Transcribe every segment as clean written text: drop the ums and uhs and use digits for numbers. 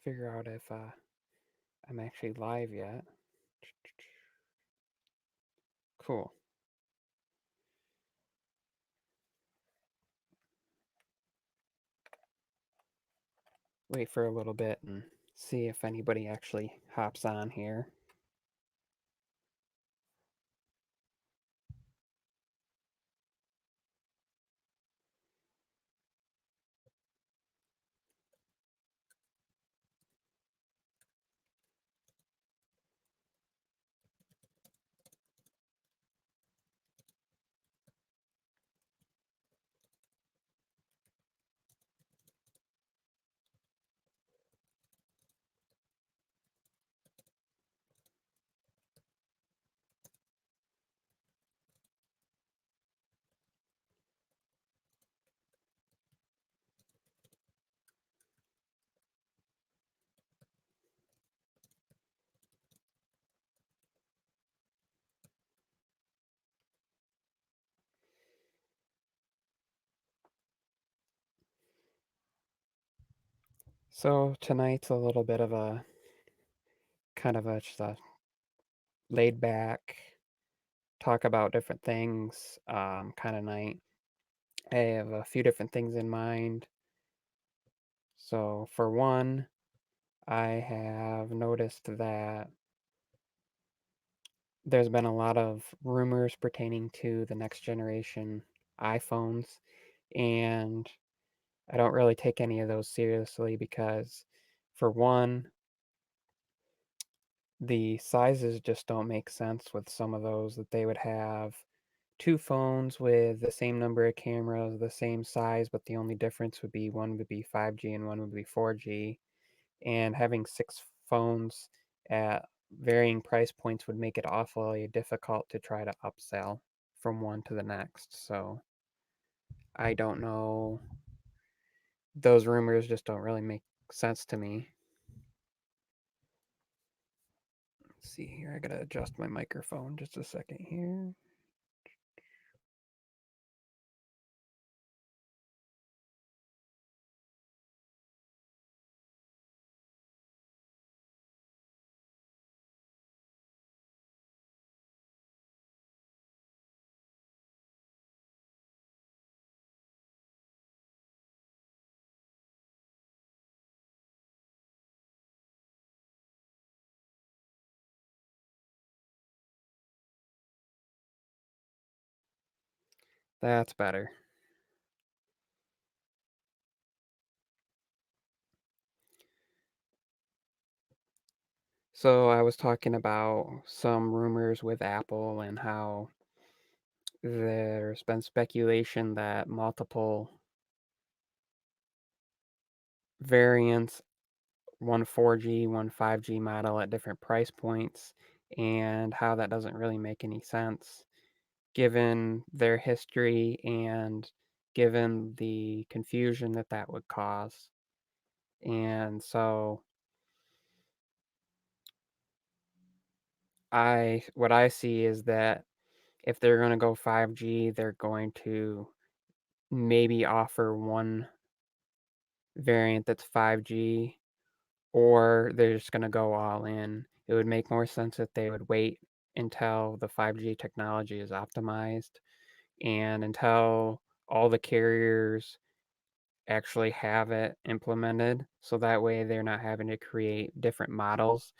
figure out if I'm actually live yet. Cool. Wait for a little bit and see if anybody actually hops on here. So tonight's a little bit of a kind of a just a laid back, talk about different things kind of night. I have a few different things in mind. So for one, I have noticed that there's been a lot of rumors pertaining to the next generation iPhones, and I don't really take any of those seriously because, for one, the sizes just don't make sense with some of those that they would have two phones with the same number of cameras, the same size, but the only difference would be one would be 5G and one would be 4G. And having six phones at varying price points would make it awfully difficult to try to upsell from one to the next. So I don't know. Those rumors just don't really make sense to me. Let's see here. I gotta adjust my microphone just a second here. That's better. So I was talking about some rumors with Apple and how there's been speculation that multiple variants, one 4G, one 5G model at different price points, and how that doesn't really make any sense given their history and given the confusion that that would cause. And so what I see is that if they're going to go 5G, they're going to maybe offer one variant that's 5G, or they're just going to go all in. It would make more sense if they would wait until the 5G technology is optimized and until all the carriers actually have it implemented, so that way they're not having to create different models,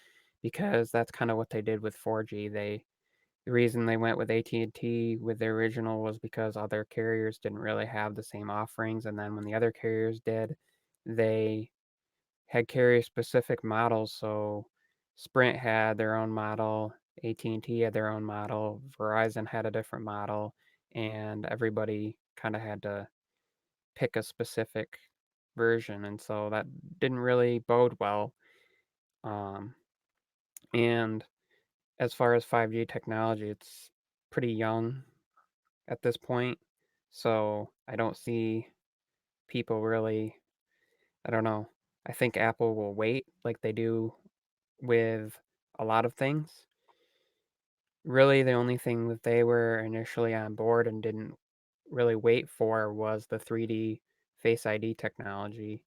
because that's kind of what they did with 4G. The reason they went with AT&T with their original was because other carriers didn't really have the same offerings, and then when the other carriers did, they had carrier specific models. So Sprint had their own model, AT&T had their own model, Verizon had a different model, and everybody kind of had to pick a specific version, and so that didn't really bode well. Um, and as far as 5G technology, it's pretty young at this point, so I don't see people really. I don't know. I think Apple will wait like they do with a lot of things. Really, the only thing that they were initially on board and didn't really wait for was the 3D Face ID technology.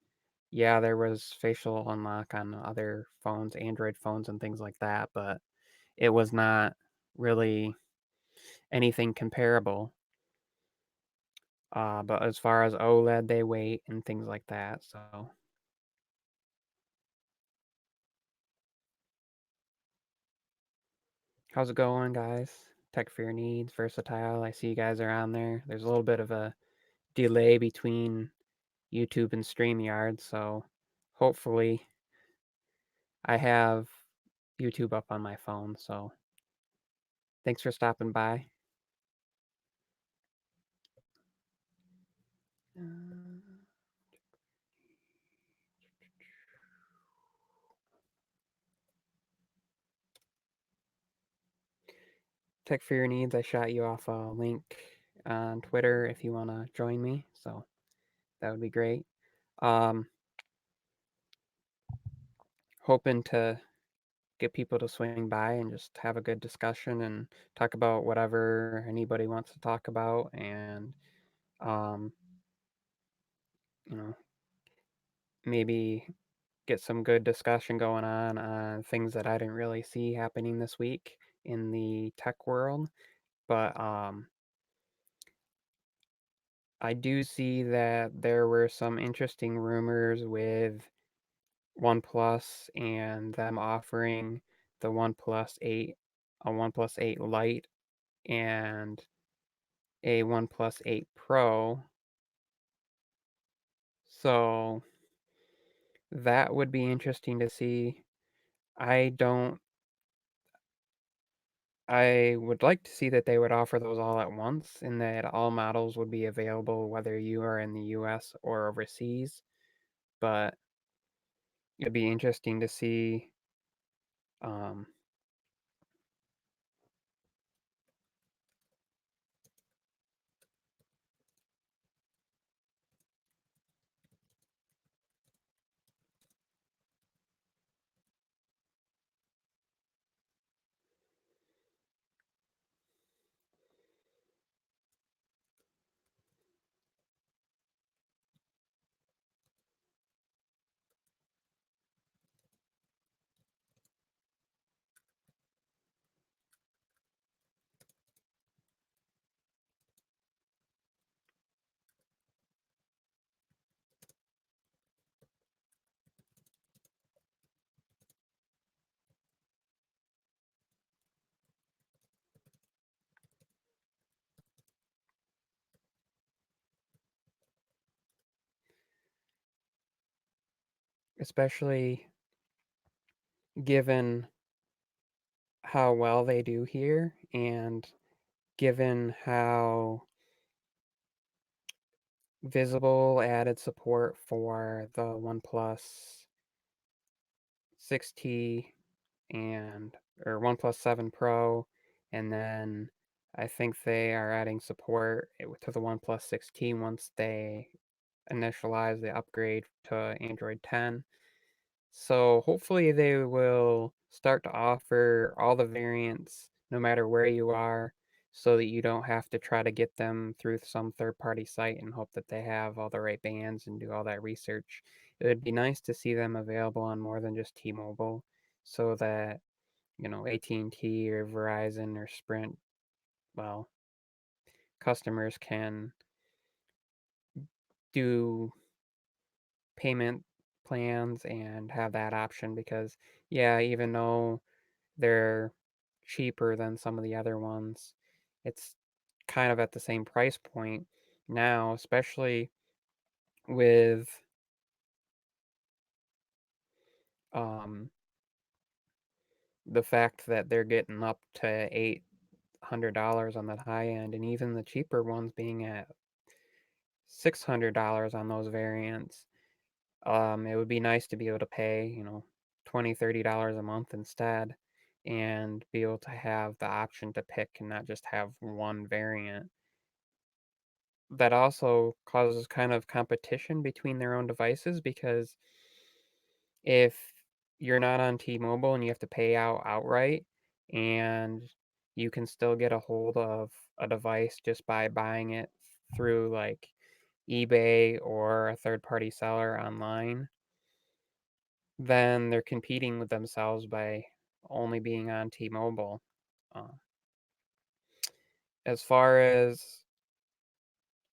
Yeah, there was facial unlock on other phones, Android phones and things like that, but it was not really anything comparable. But as far as OLED, they wait and things like that, so how's it going, guys? Tech for your needs, versatile. I see you guys are on there. There's a little bit of a delay between YouTube and StreamYard, so hopefully I have YouTube up on my phone, so thanks for stopping by. Tech for your needs. I shot you off a link on Twitter if you want to join me, so that would be great. Um, Hoping to get people to swing by and just have a good discussion and talk about whatever anybody wants to talk about, and um, you know, maybe get some good discussion going on things that I didn't really see happening this week in the tech world. But I do see that there were some interesting rumors with OnePlus and them offering the OnePlus 8, a OnePlus 8 Lite, and a OnePlus 8 Pro. So that would be interesting to see. I don't I would like to see that they would offer those all at once and that all models would be available whether you are in the US or overseas, but it'd be interesting to see um, especially given how well they do here and given how visible added support for the OnePlus 6T and or OnePlus 7 Pro, and then I think they are adding support to the OnePlus 6T once they initialize the upgrade to Android 10. So hopefully they will start to offer all the variants no matter where you are so that you don't have to try to get them through some third-party site and hope that they have all the right bands and do all that research. It would be nice to see them available on more than just T-Mobile so that, AT&T or Verizon or Sprint, well, customers can do payment plans and have that option because yeah, even though they're cheaper than some of the other ones. It's kind of at the same price point now, especially with um, the fact that they're getting up to $800 on the high end, and even the cheaper ones being at $600 on those variants. It would be nice to be able to pay, $20, $30 a month instead and be able to have the option to pick and not just have one variant. That also causes kind of competition between their own devices because if you're not on T-Mobile and you have to pay out outright and you can still get a hold of a device just by buying it through like eBay or a third-party seller online, then they're competing with themselves by only being on T-Mobile. Uh, as far as,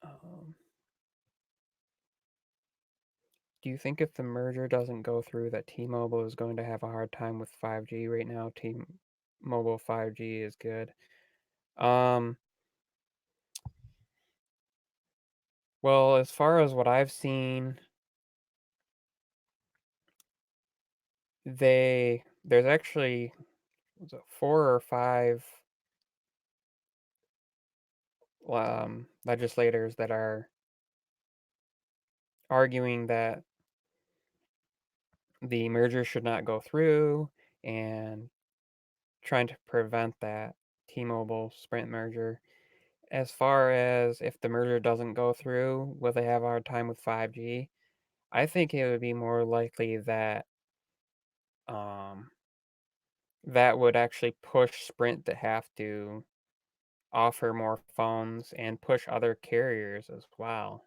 um, do you think if the merger doesn't go through that T-Mobile is going to have a hard time with 5G right now? T-Mobile 5G is good. Um, well, as far as what I've seen, there's actually was it 4 or 5 legislators that are arguing that the merger should not go through and trying to prevent that T-Mobile Sprint merger. As far as if the merger doesn't go through, will they have a hard time with 5G? I think it would be more likely that um, that would actually push Sprint to have to offer more phones and push other carriers as well.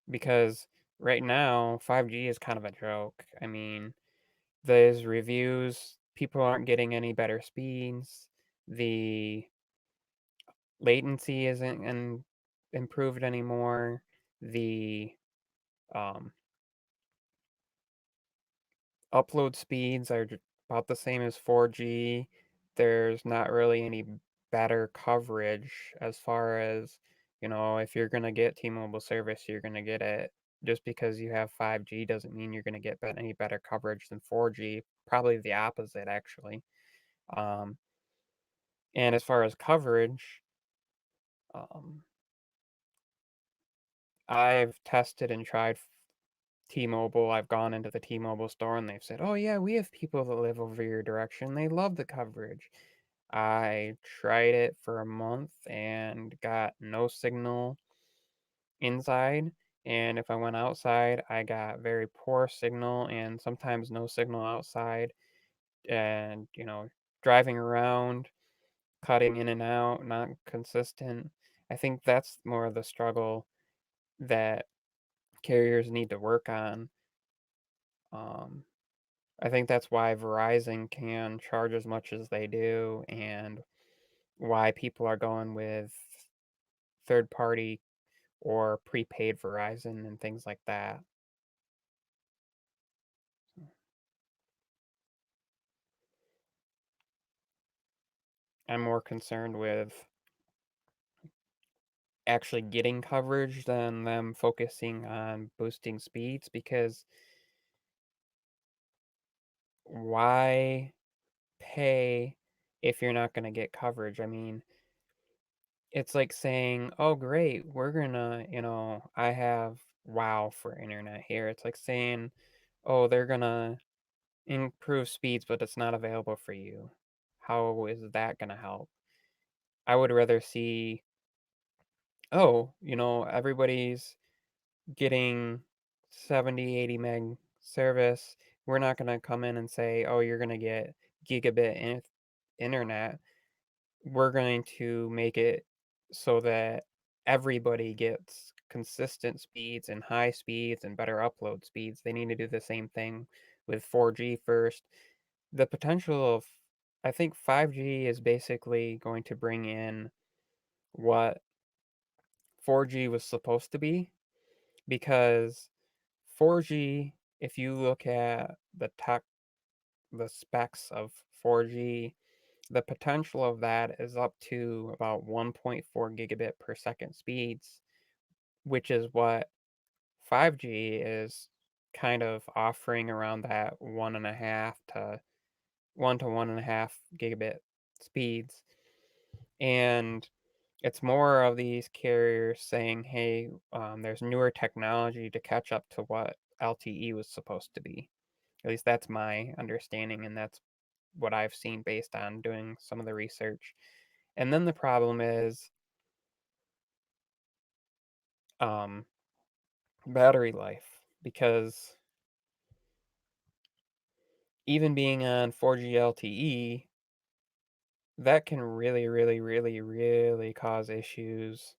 Because right now, 5G is kind of a joke. I mean, there's reviews, people aren't getting any better speeds. The latency isn't improved anymore. The um, upload speeds are about the same as 4G. There's not really any better coverage as far as, if you're going to get T-Mobile service, you're going to get it. Just because you have 5G doesn't mean you're going to get any better coverage than 4G. Probably the opposite, actually. Um, and as far as coverage, um, I've tested and tried T-Mobile. I've gone into the T-Mobile store and they've said, "Oh yeah, we have people that live over your direction. They love the coverage." I tried it for a month and got no signal inside, and if I went outside, I got very poor signal and sometimes no signal outside. And, driving around, cutting in and out, not consistent. I think that's more of the struggle that carriers need to work on. Um, I think that's why Verizon can charge as much as they do and why people are going with third party or prepaid Verizon and things like that. I'm more concerned with actually getting coverage than them focusing on boosting speeds because why pay if you're not going to get coverage? I mean, it's like saying, "Oh, great, we're gonna, I have WoW for internet here." It's like saying, "Oh, they're gonna improve speeds, but it's not available for you." How is that gonna help? I would rather see, oh, everybody's getting 70, 80 meg service. We're not gonna come in and say, "Oh, you're gonna get gigabit internet." We're going to make it so that everybody gets consistent speeds and high speeds and better upload speeds. They need to do the same thing with 4G first. The potential of, I think 5G is basically going to bring in what 4G was supposed to be because 4G, if you look at the specs of 4G, the potential of that is up to about 1.4 gigabit per second speeds, which is what 5G is kind of offering around that 1 to 1.5 gigabit speeds. And it's more of these carriers saying, hey, there's newer technology to catch up to what LTE was supposed to be. At least that's my understanding, and that's what I've seen based on doing some of the research. And then the problem is um, battery life, because even being on 4G LTE, that can really, really, really, really cause issues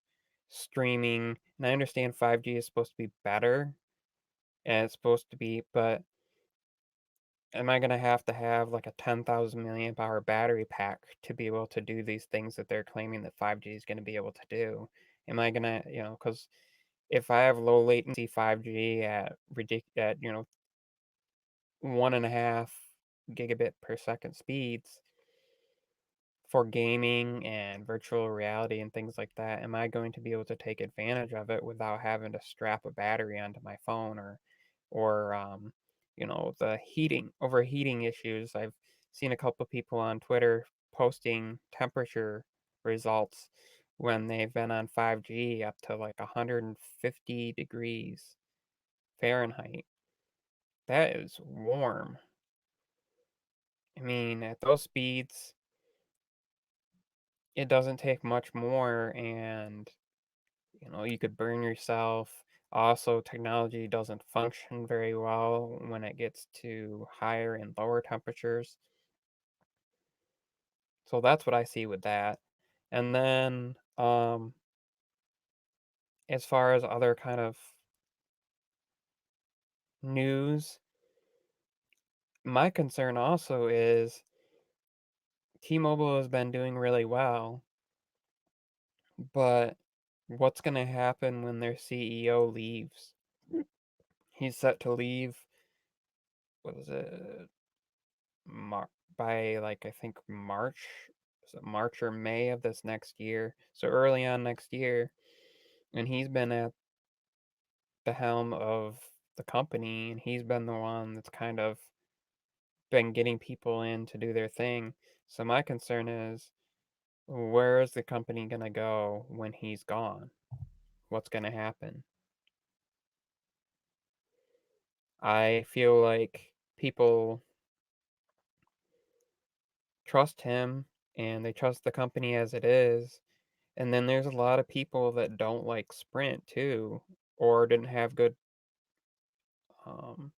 streaming. And I understand 5G is supposed to be better, and it's supposed to be, but am I gonna have to have like a 10,000 milliamp hour battery pack to be able to do these things that they're claiming that 5G is gonna be able to do? Am I gonna, because if I have low latency 5G at 1.5 gigabit per second speeds for gaming and virtual reality and things like that, am I going to be able to take advantage of it without having to strap a battery onto my phone or the overheating issues? I've seen a couple people on Twitter posting temperature results when they've been on 5G up to like 150 degrees Fahrenheit. That is warm. I mean, at those speeds, it doesn't take much more and you could burn yourself. Also, technology doesn't function very well when it gets to higher and lower temperatures. So that's what I see with that. And then, as far as other kind of news, my concern also is T-Mobile has been doing really well, but what's going to happen when their CEO leaves? He's set to leave, what is it, by like I think March, is it March or May of this next year? So early on next year, and he's been at the helm of the company, and he's been the one that's kind of been getting people in to do their thing. So my concern is, where is the company gonna go when he's gone? What's gonna happen? I feel like people trust him and they trust the company as it is. And then there's a lot of people that don't like Sprint too, or didn't have good um,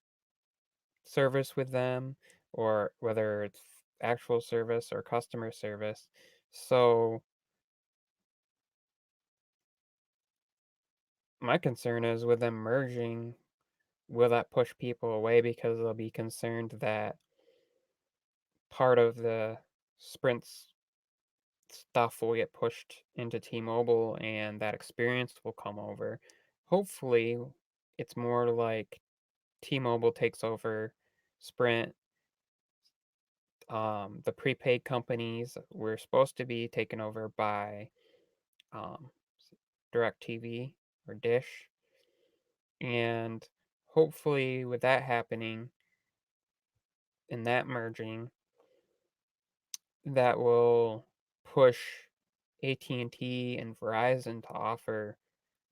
service with them, or whether it's actual service or customer service. So my concern is with them merging, will that push people away because they'll be concerned that part of the Sprint's stuff will get pushed into T-Mobile and that experience will come over. Hopefully, it's more like T-Mobile takes over Sprint. The prepaid companies were supposed to be taken over by um, DirecTV or Dish, and hopefully, with that happening and that merging, that will push AT&T and Verizon to offer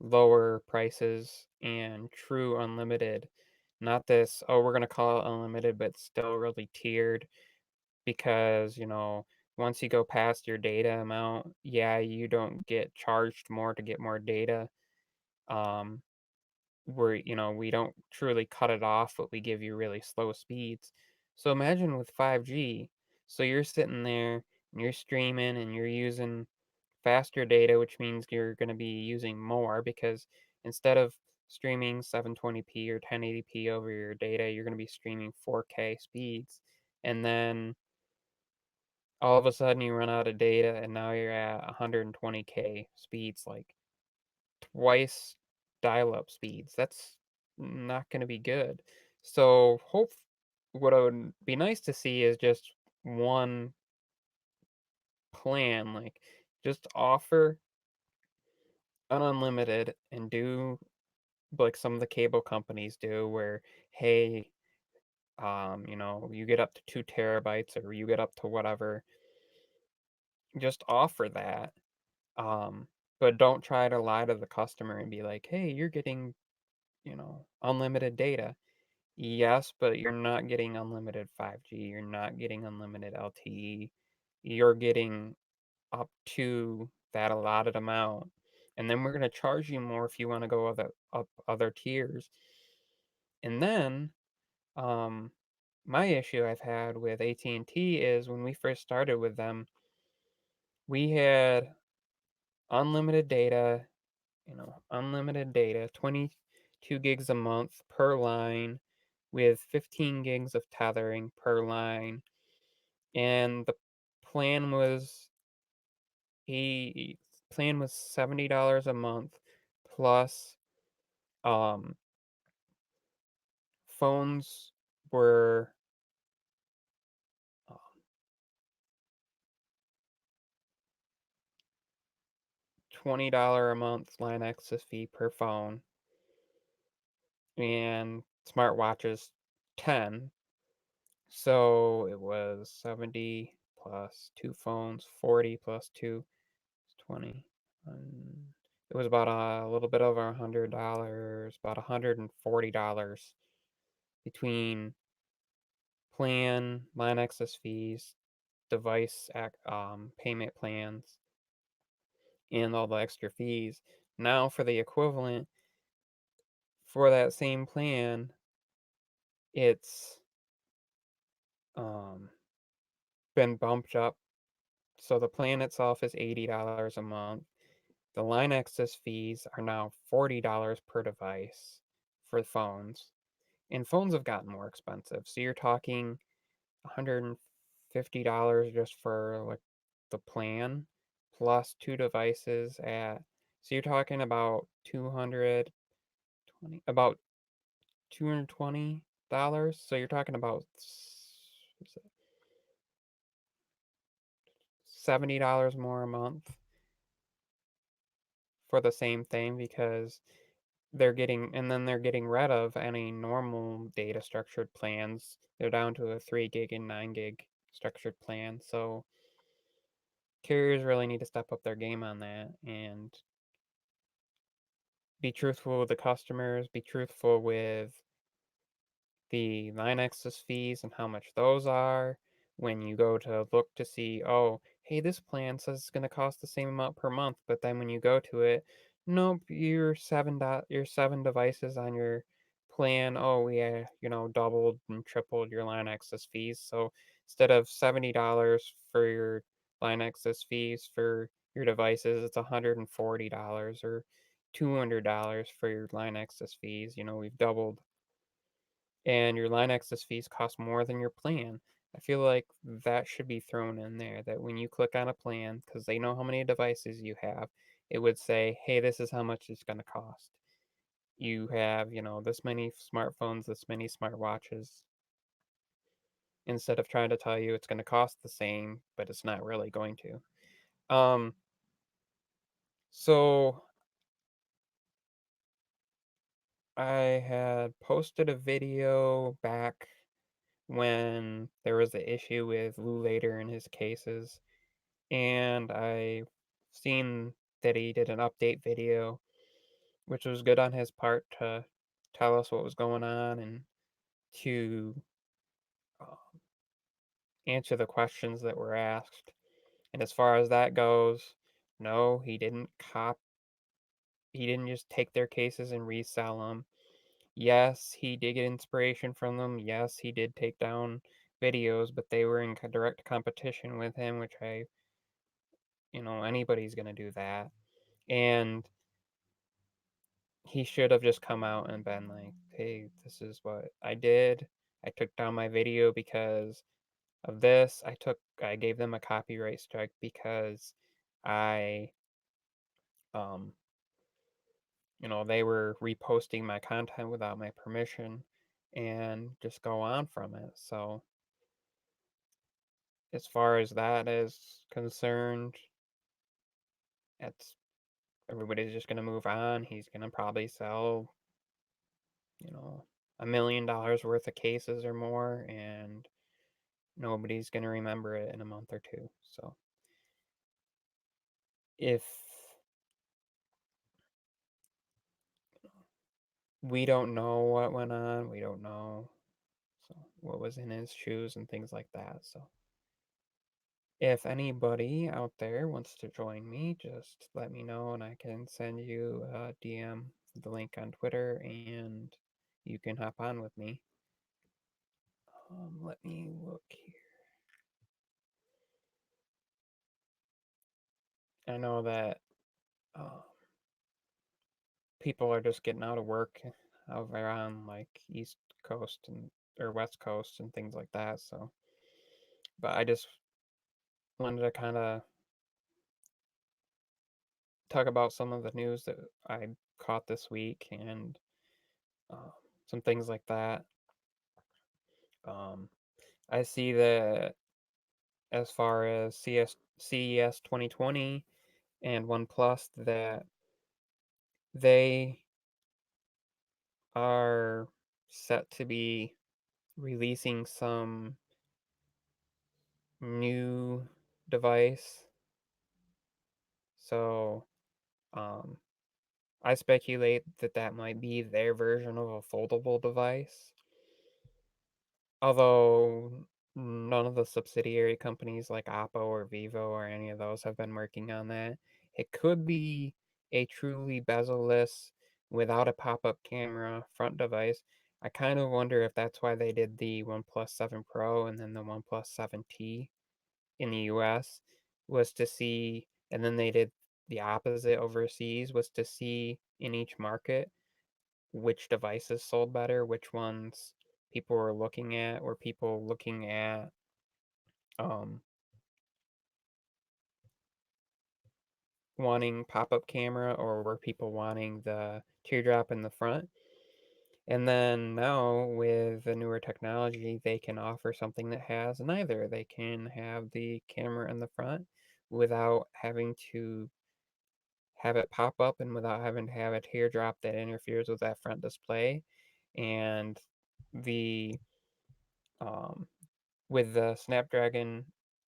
lower prices and true unlimited. Not this, oh, we're going to call it unlimited, but still really tiered because, once you go past your data amount, yeah, you don't get charged more to get more data. Um, we don't truly cut it off, but we give you really slow speeds. So imagine with 5G. So you're sitting there and you're streaming and you're using faster data, which means you're going to be using more because instead of streaming 720p or 1080p over your data, you're going to be streaming 4K speeds. And then all of a sudden you run out of data and now you're at 120K speeds, like twice dial-up speeds. That's not going to be good. So what would be nice to see is just one plan, like just offer unlimited and do like some of the cable companies do where, hey, you get up to 2 terabytes or you get up to whatever, just offer that. Um, but don't try to lie to the customer and be like, hey, you're getting, unlimited data. Yes, but you're not getting unlimited 5G. You're not getting unlimited LTE. You're getting up to that allotted amount. And then we're going to charge you more if you want to go up other tiers. And then um, my issue I've had with AT&T is when we first started with them, we had unlimited data, unlimited data, 2 gigs a month per line with 15 gigs of tethering per line, and the plan was he plan was $70 a month plus um phones were um, $20 a month line access fee per phone, and smartwatches 10. So it was 70 plus two phones, 40 plus two is 20. It was about a little bit over $100, about $140 between plan, line access fees, payment plans, and all the extra fees. Now for the equivalent for that same plan, it's um, been bumped up. So the plan itself is $80 a month. The line access fees are now $40 per device for phones. And phones have gotten more expensive. So you're talking $150 just for like the plan plus two devices at, so you're talking about 220. So you're talking about $70 more a month for the same thing because they're getting rid of any normal data structured plans. They're down to a 3 gig and 9 gig structured plan. So carriers really need to step up their game on that and be truthful with the customers, be truthful with the line access fees and how much those are when you go to look to see, oh, hey, this plan says it's going to cost the same amount per month, but then when you go to it, nope, your 7 devices on your plan, oh, yeah, doubled and tripled your line access fees. So instead of $70 for your line access fees for your devices, it's $140 or $200 for your line access fees. We've doubled, and your line access fees cost more than your plan. I feel like that should be thrown in there, that when you click on a plan, because they know how many devices you have, it would say, hey, this is how much it's going to cost. You have, this many smartphones, this many smartwatches, instead of trying to tell you it's going to cost the same, but it's not really going to. So I had posted a video back when there was the issue with Lou Later and his cases, and I seen that he did an update video, which was good on his part to tell us what was going on and to uh, answer the questions that were asked. And as far as that goes, no, he didn't just take their cases and resell them. Yes, he did get inspiration from them. Yes, he did take down videos, but they were in direct competition with him, which anybody's going to do that. And he should have just come out and been like, hey, this is what I did. I took down my video because of this. I gave them a copyright strike because I um they were reposting my content without my permission, and just go on from it. So as far as that is concerned, it's everybody's just gonna move on. He's gonna probably sell, you know, $1 million worth of cases or more, and nobody's going to remember it in a month or two. So if we don't know what went on, we don't know what was in his shoes and things like that. So if anybody out there wants to join me, just let me know and I can send you a DM, the link on Twitter, and you can hop on with me. Let me look here. I know that people are just getting out of work over on like East Coast and or West Coast and things like that. So, but I just wanted to kind of talk about some of the news that I caught this week and uh, some things like that. Um, I see that as far as CES 2020 and OnePlus, that they are set to be releasing some new device. So, um, I speculate that that might be their version of a foldable device. Although none of the subsidiary companies like Oppo or Vivo or any of those have been working on that. It could be a truly bezel-less, without a pop-up camera front device. I kind of wonder if that's why they did the OnePlus 7 Pro and then the OnePlus 7T in the US, was to see, and then they did the opposite overseas, was to see in each market which devices sold better, which ones people were looking at. Were people looking at um, wanting pop-up camera, or were people wanting the teardrop in the front? And then now with the newer technology, they can offer something that has neither. They can have the camera in the front without having to have it pop up and without having to have a teardrop that interferes with that front display. And the um, with the Snapdragon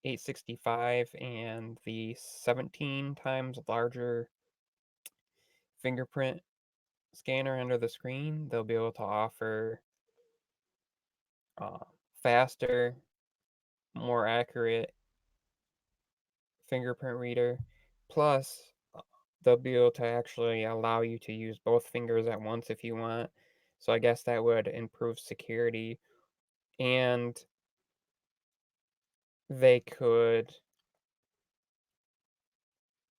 865 and the 17 times larger fingerprint scanner under the screen, they'll be able to offer uh, faster, more accurate fingerprint reader. Plus, they'll be able to actually allow you to use both fingers at once if you want. So I guess that would improve security. And they could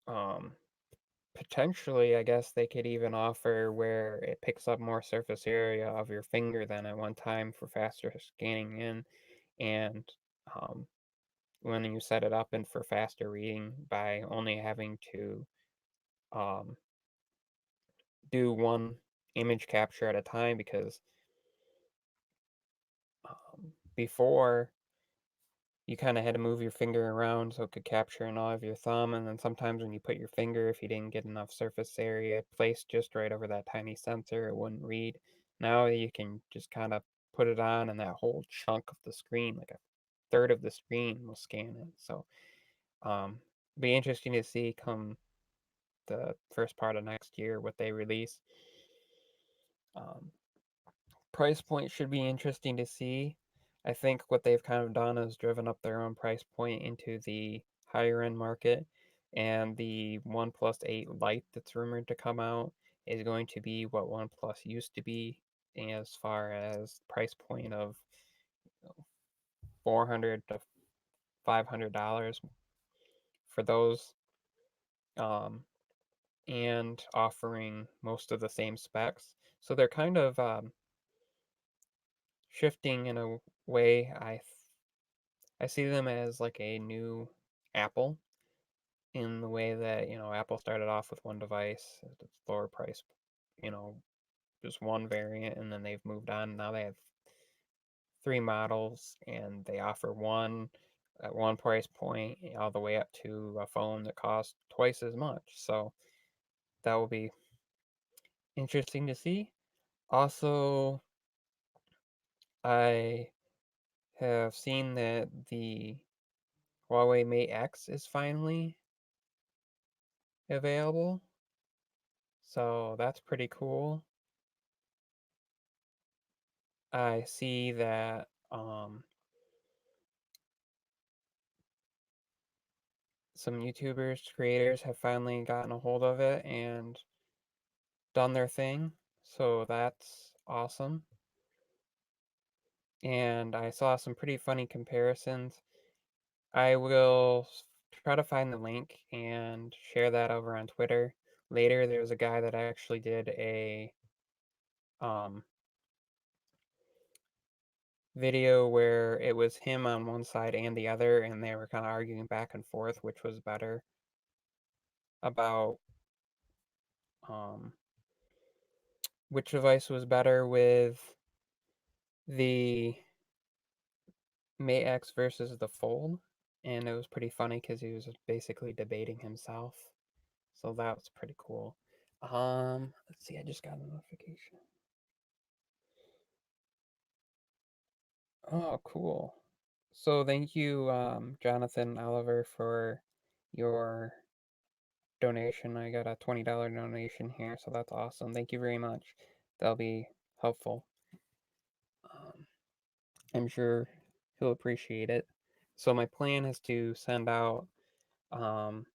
um, potentially, I guess they could even offer where it picks up more surface area of your finger than at one time for faster scanning in, and um, when you set it up and for faster reading by only having to um, do one image capture at a time, because before you kind of had to move your finger around so it could capture in all of your thumb, and then sometimes when you put your finger, if you didn't get enough surface area placed just right over that tiny sensor, it wouldn't read. Now you can just kind of put it on and that whole chunk of the screen, like a third of the screen, will scan it. So be interesting to see come the first part of next year what they release. um, Price point should be interesting to see. I think what they've kind of done is driven up their own price point into the higher end market, and the OnePlus 8 Lite that's rumored to come out is going to be what OnePlus used to be as far as price point of 400 to $500 for those, um, and offering most of the same specs. So they're kind of shifting in a way. I see them as like a new Apple, in the way that, Apple started off with one device at its lower price, you know, just one variant, and then they've moved on. Now they have three models, and they offer one at one price point all the way up to a phone that costs twice as much. So that will be interesting to see. Also, I have seen that the Huawei Mate X is finally available. So that's pretty cool. I see that some YouTubers, creators have finally gotten a hold of it and done their thing. So that's awesome. And I saw some pretty funny comparisons. I will try to find the link and share that over on Twitter later. There's a guy that actually did a um, video where it was him on one side and the other, and they were kind of arguing back and forth, which was better about um, which device was better with the Mate X versus the Fold, and it was pretty funny because he was basically debating himself. So that was pretty cool. Let's see, I just got a notification. Oh, cool. So thank you, Jonathan Oliver, for your donation. I got a $20 donation here, so that's awesome. Thank you very much. That'll be helpful. Um, I'm sure he'll appreciate it. So my plan is to send out um,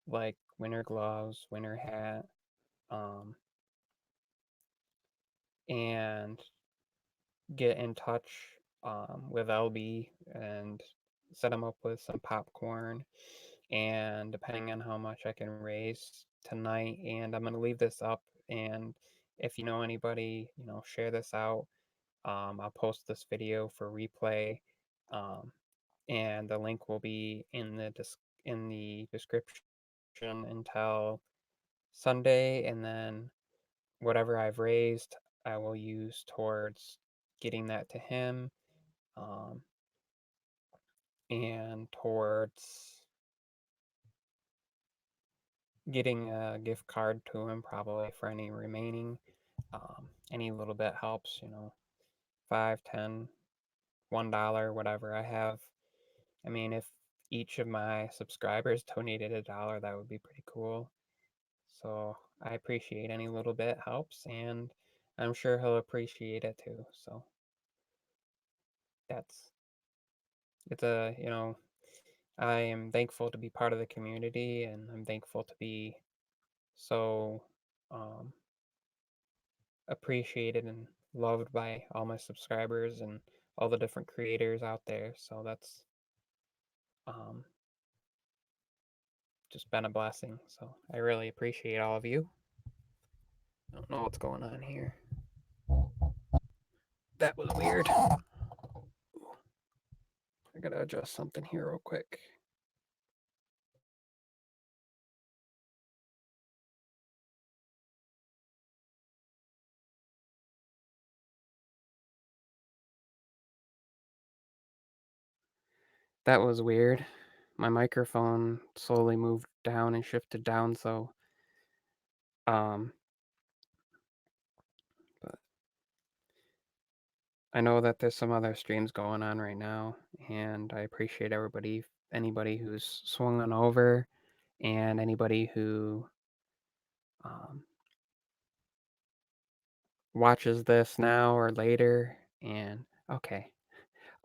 like winter gloves, winter hat, um, and get in touch with LB and set him up with some popcorn. And depending on how much I can raise tonight, and I'm gonna leave this up. And if you know anybody, share this out. I'll post this video for replay, um, and the link will be in the description until Sunday, and then whatever I've raised, I will use towards getting that to him, um, and towards getting a gift card to him, probably for any remaining. Any little bit helps, 5, 10, $1, whatever I have. I mean, if each of my subscribers donated $1, that would be pretty cool. So I appreciate any little bit helps, and I'm sure he'll appreciate it too. So that's it's a I am thankful to be part of the community, and I'm thankful to be so um, appreciated and loved by all my subscribers and all the different creators out there. So that's um, just been a blessing. So I really appreciate all of you. I don't know what's going on here. That was weird. I gotta adjust something here real quick. That was weird. My microphone slowly moved down and shifted down, so um but I know that there's some other streams going on right now, and I appreciate anybody who's swung on over, and anybody who um, watches this now or later. And okay,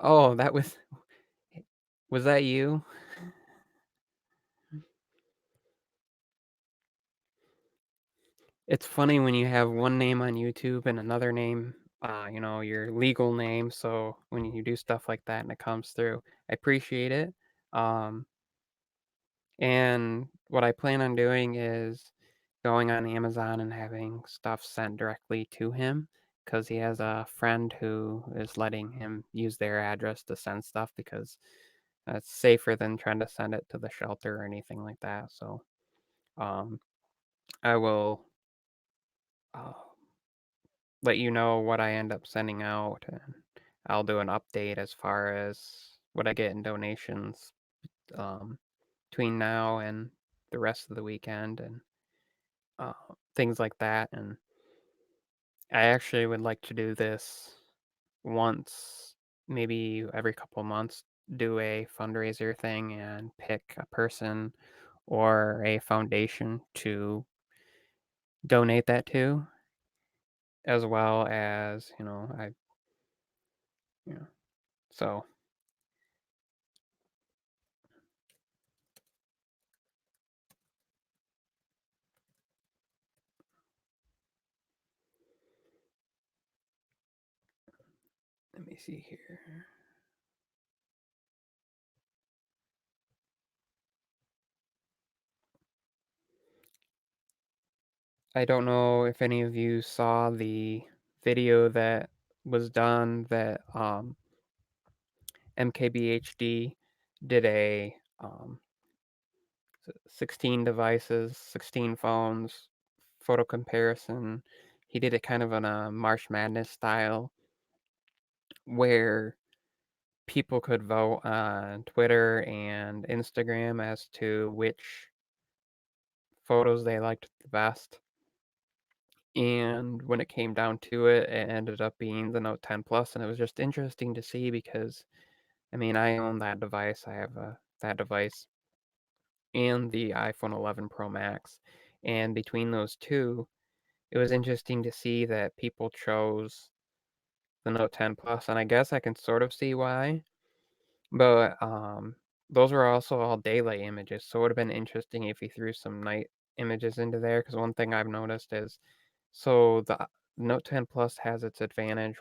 oh, was that you? It's funny when you have one name on YouTube and another name, your legal name. So when you do stuff like that and it comes through, I appreciate it. Um, and what I plan on doing is going on Amazon and having stuff sent directly to him, because he has a friend who is letting him use their address to send stuff, because it's safer than trying to send it to the shelter or anything like that. So um, I will uh, let you know what I end up sending out, and I'll do an update as far as what I get in donations um, between now and the rest of the weekend, and uh, things like that. And I actually would like to do this once, maybe every couple months, do a fundraiser thing and pick a person or a foundation to donate that to, as well as, you know, so let me see here. I don't know if any of you saw the video that was done that MKBHD did a 16 devices, 16 phones, photo comparison. He did it kind of in a March Madness style where people could vote on Twitter and Instagram as to which photos they liked the best. And when it came down to it, it ended up being the Note 10 Plus, and it was just interesting to see because, I mean, I own that device. I have that device and the iPhone 11 Pro Max, and between those two, it was interesting to see that people chose the Note 10 Plus, and I guess I can sort of see why. But those were also all daylight images, so it would have been interesting if you threw some night images into there. Because one thing I've noticed is, so the Note 10 Plus has its advantage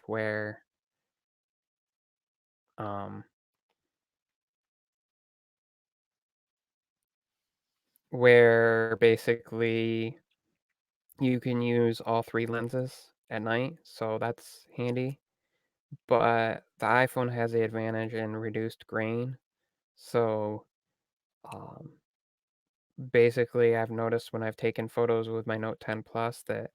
um, where basically you can use all three lenses at night, so that's handy. But the iPhone has the advantage in reduced grain, so um, basically I've noticed when I've taken photos with my Note 10 Plus that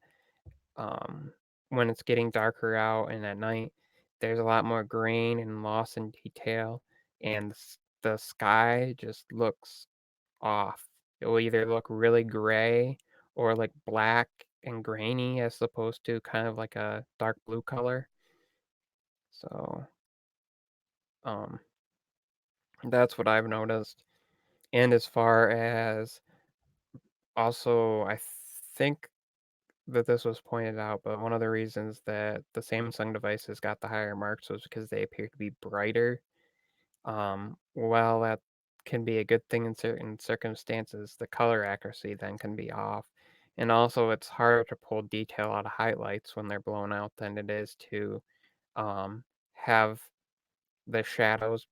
um, when it's getting darker out and at night, there's a lot more grain and loss in detail, and the sky just looks off. It will either look really gray or like black and grainy as opposed to kind of like a dark blue color. So, um, that's what I've noticed. And as far as also, I think that this was pointed out, but one of the reasons that the Samsung devices got the higher marks was because they appear to be brighter. While that can be a good thing in certain circumstances, the color accuracy then can be off. And also, it's harder to pull detail out of highlights when they're blown out than it is to have the shadows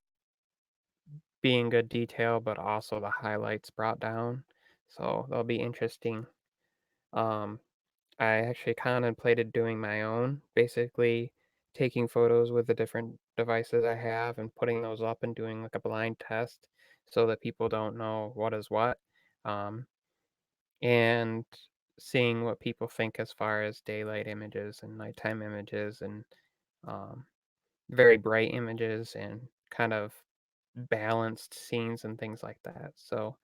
be in good detail, but also the highlights brought down. So that'll be interesting. Um, I actually contemplated doing my own, basically taking photos with the different devices I have and putting those up and doing like a blind test so that people don't know what is what. Um, and seeing what people think as far as daylight images and nighttime images and um, very bright images and kind of balanced scenes and things like that. So,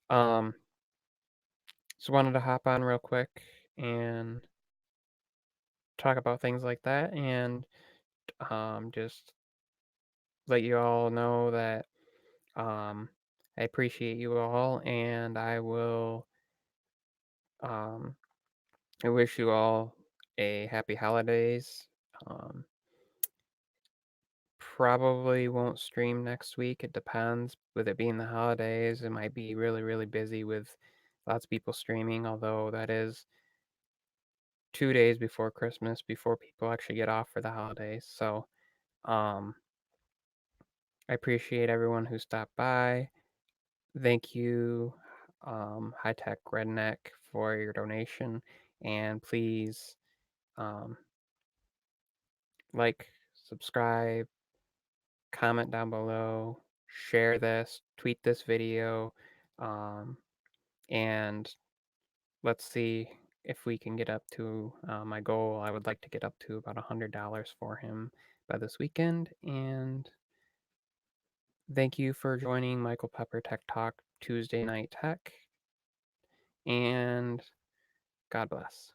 um, just wanted to hop on real quick and talk about things like that and just let you all know that I appreciate you all, and um, I wish you all a happy holidays. Um, Probably won't stream next week. It depends. With it being the holidays, it might be really, really busy with lots of people streaming, although that is 2 days before Christmas, before people actually get off for the holidays. So, um, I appreciate everyone who stopped by. Thank you, High Tech Redneck, for your donation. And please um, like, subscribe, comment down below, share this, tweet this video, um, and let's see if we can get up to my goal. I would like to get up to about $100 for him by this weekend. And thank you for joining Michael Pepper Tech Talk Tuesday Night Tech. And God bless.